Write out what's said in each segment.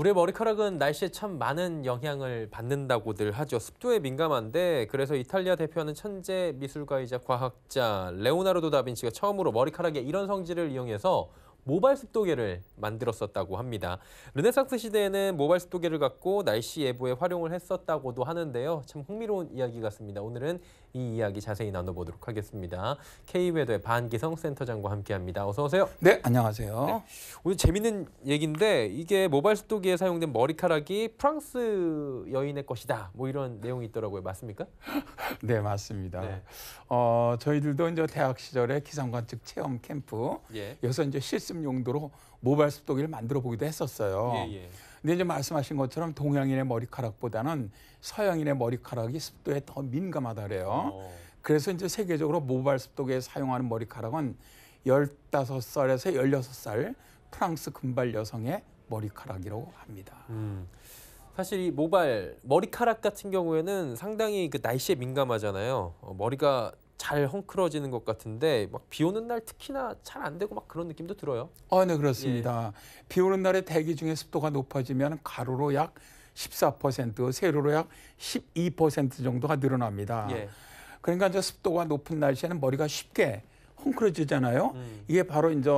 우리의 머리카락은 날씨에 참 많은 영향을 받는다고들 하죠. 습도에 민감한데 그래서 이탈리아 대표하는 천재 미술가이자 과학자 레오나르도 다빈치가 처음으로 머리카락의 이런 성질을 이용해서 모발 습도계를 만들었었다고 합니다. 르네상스 시대에는 모발 습도계를 갖고 날씨 예보에 활용을 했었다고도 하는데요. 참 흥미로운 이야기 같습니다. 오늘은 이 이야기 자세히 나눠보도록 하겠습니다. K웨더의 반기성 센터장과 함께합니다. 어서 오세요. 네, 안녕하세요. 네. 오늘 재밌는 얘기인데 이게 모발 습도계에 사용된 머리카락이 프랑스 여인의 것이다. 뭐 이런 내용이 있더라고요. 맞습니까? 네, 맞습니다. 네. 저희들도 이제 대학 시절에 기상관측 체험 캠프 여기서 이제 실습 용도로 모발 습도계를 만들어 보기도 했었어요. 근데 이제 말씀하신 것처럼 동양인의 머리카락보다는 서양인의 머리카락이 습도에 더 민감하다 그래요. 그래서 이제 세계적으로 모발 습도계에 사용하는 머리카락은 15살에서 16살 프랑스 금발 여성의 머리카락이라고 합니다. 사실 이 머리카락 같은 경우에는 상당히 그 날씨에 민감하잖아요. 머리가 잘 헝클어지는 것 같은데 막 비 오는 날 특히나 잘 안 되고 막 그런 느낌도 들어요. 네, 그렇습니다. 비 오는 날에 대기 중에 습도가 높아지면 가로로 약 14%, 세로로 약 12% 정도가 늘어납니다. 그러니까 이제 습도가 높은 날씨에는 머리가 쉽게 헝클어지잖아요. 이게 바로 이제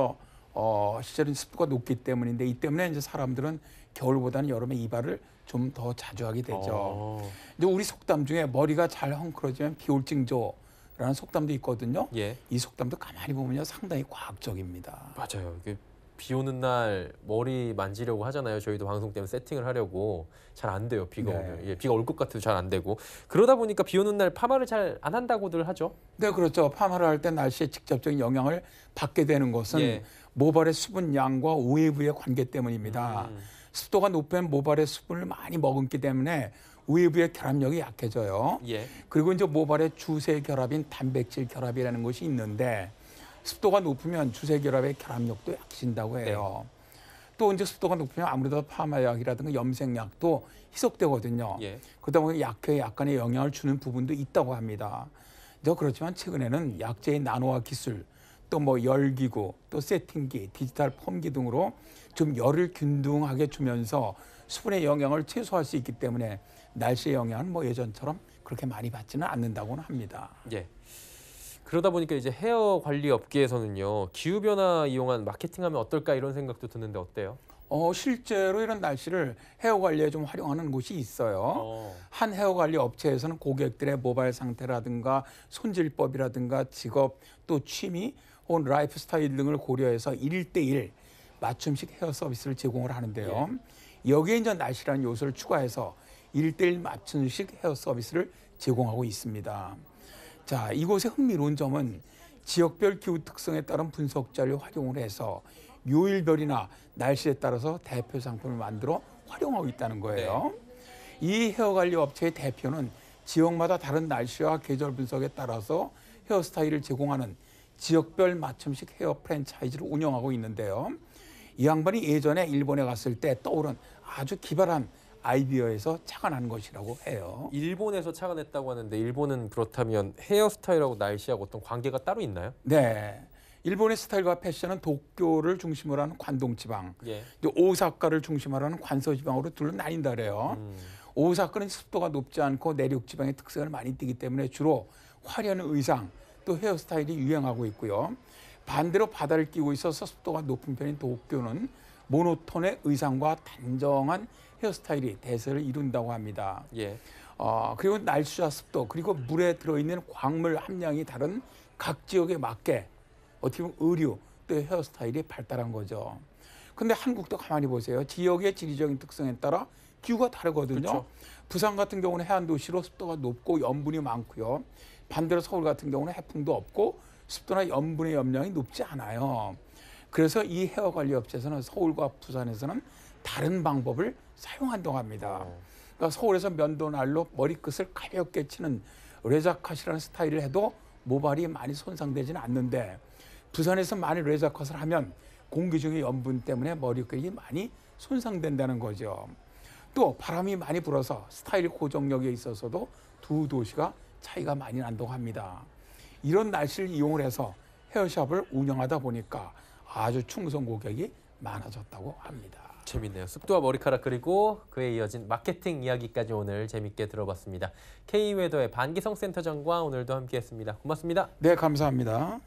실제로 습도가 높기 때문인데 이 때문에 이제 사람들은 겨울보다는 여름에 이발을 좀 더 자주 하게 되죠. 이제 우리 속담 중에 머리가 잘 헝클어지면 비올증조라는 속담도 있거든요. 이 속담도 가만히 보면요 상당히 과학적입니다. 맞아요. 이게 비 오는 날 머리 만지려고 하잖아요. 저희도 방송 때문에 세팅을 하려고 잘 안 돼요. 비가 오면. 비가 올 것 같아도 잘 안 되고. 그러다 보니까 비 오는 날 파마를 잘 안 한다고들 하죠. 네, 그렇죠. 파마를 할 때 날씨에 직접적인 영향을 받게 되는 것은 모발의 수분 양과 웨이브의 관계 때문입니다. 습도가 높으면 모발의 수분을 많이 머금기 때문에 웨이브의 결합력이 약해져요. 그리고 이제 모발의 주세 결합인 단백질 결합이라는 것이 있는데 습도가 높으면 주세 결합의 결합력도 약해진다고 해요. 또 이제 습도가 높으면 아무래도 파마약이라든가 염색약도 희석되거든요. 그러다 보니 약효에 약간의 영향을 주는 부분도 있다고 합니다. 그렇지만 최근에는 약제의 나노화 기술, 또 뭐 열기구, 또 세팅기, 디지털 펌기 등으로 좀 열을 균등하게 주면서 수분의 영향을 최소화할 수 있기 때문에 날씨의 영향은 뭐 예전처럼 그렇게 많이 받지는 않는다고는 합니다. 그러다 보니까 이제 헤어 관리 업계에서는요. 기후변화 이용한 마케팅하면 어떨까 이런 생각도 드는데 어때요? 실제로 이런 날씨를 헤어 관리에 좀 활용하는 곳이 있어요. 한 헤어 관리 업체에서는 고객들의 모발 상태라든가 손질법이라든가 직업 또 취미 혹은 라이프 스타일 등을 고려해서 1:1 맞춤식 헤어 서비스를 제공을 하는데요. 여기에 이제 날씨라는 요소를 추가해서 1:1 맞춤식 헤어 서비스를 제공하고 있습니다. 자, 이곳의 흥미로운 점은 지역별 기후 특성에 따른 분석 자료를 활용을 해서 요일별이나 날씨에 따라서 대표 상품을 만들어 활용하고 있다는 거예요. 이 헤어관리 업체의 대표는 지역마다 다른 날씨와 계절 분석에 따라서 헤어스타일을 제공하는 지역별 맞춤식 헤어 프랜차이즈를 운영하고 있는데요. 이 양반이 예전에 일본에 갔을 때 떠오른 아주 기발한 아이디어에서 착안한 것이라고 해요. 일본에서 착안했다고 하는데 일본은 그렇다면 헤어스타일하고 날씨하고 어떤 관계가 따로 있나요? 네. 일본의 스타일과 패션은 도쿄를 중심으로 하는 관동지방, 오사카를 중심으로 하는 관서지방으로 둘로 나뉜다 그래요. 오사카는 습도가 높지 않고 내륙지방의 특성을 많이 띠기 때문에 주로 화려한 의상, 또 헤어스타일이 유행하고 있고요. 반대로 바다를 끼고 있어서 습도가 높은 편인 도쿄는 모노톤의 의상과 단정한 헤어스타일이 대세를 이룬다고 합니다. 그리고 날씨와 습도 그리고 물에 들어있는 광물 함량이 다른 각 지역에 맞게 어떻게 보면 의류 또 헤어스타일이 발달한 거죠. 근데 한국도 가만히 보세요. 지역의 지리적인 특성에 따라 기후가 다르거든요. 부산 같은 경우는 해안 도시로 습도가 높고 염분이 많고요. 반대로 서울 같은 경우는 해풍도 없고 습도나 염분의 염량이 높지 않아요. 그래서 이 헤어 관리 업체에서는 서울과 부산에서는 다른 방법을 사용한다고 합니다. 그러니까 서울에서 면도날로 머리끝을 가볍게 치는 레자컷이라는 스타일을 해도 모발이 많이 손상되지는 않는데 부산에서 많이 레자컷을 하면 공기 중의 염분 때문에 머리끝이 많이 손상된다는 거죠. 또 바람이 많이 불어서 스타일 고정력에 있어서도 두 도시가 차이가 많이 난다고 합니다. 이런 날씨를 이용을 해서 헤어샵을 운영하다 보니까 아주 충성 고객이 많아졌다고 합니다. 재밌네요. 습도와 머리카락 그리고 그에 이어진 마케팅 이야기까지 오늘 재밌게 들어봤습니다. K웨더의 반기성 센터장과 오늘도 함께했습니다. 고맙습니다. 네, 감사합니다.